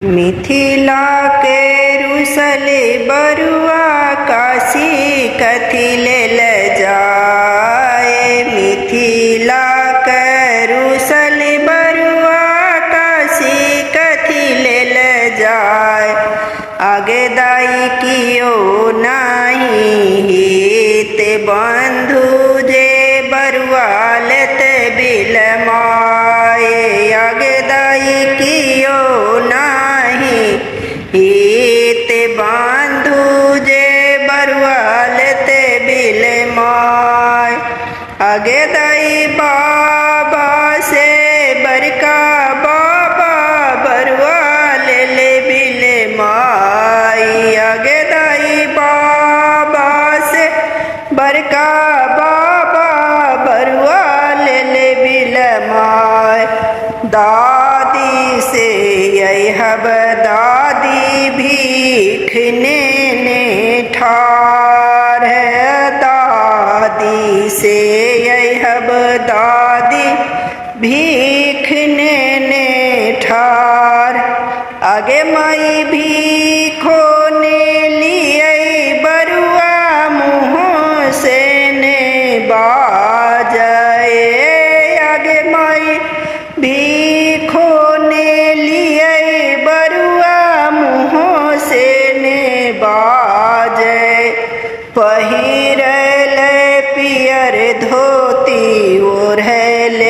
मिथिला के रुसले बरुआ काशी कथी लेल जाए। मिथिला के रुसले बरुआ काशी कथी लेल जाए। आगे दाई कियो नहीं हित बंधु जे बरुआ लेत बिलमाए। आगे दाई कियो हित बंधु जे बरुआ लेते बिलमाय। आगे दाई बाबा से बरका बाबा बरुआ ले ले बिलमाय। आगे दाई बाबा से बरका बाबा बरुआ ले ले बिलमाय। दादी से यहब दादी भीख ने ठार है। दादी से यहब दादी भीख ने ठार। आगे माई भीखो ने लिए बरुआ मुँह से ने बाजाए। आगे माई भीखो ने लिए बरुआ मुँह से ने बाजे। पहिरल पियर धोती ओढ़ल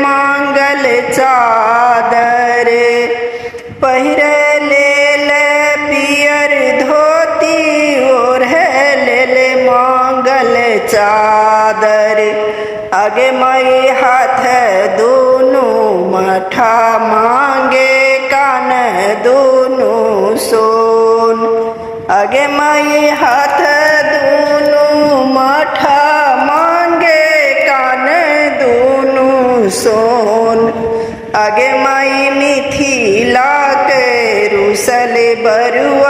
मांगल चादर। पहिरल पियर धोती ओढ़ल मांगल चादर। आगे मई हाथ दोनों मठा मांगे कान दोनों सोन। आगे मई हाथ दोनों मठा मांगे कान दोनों सोन। आगे मई मिथिला के रुसले बरुआ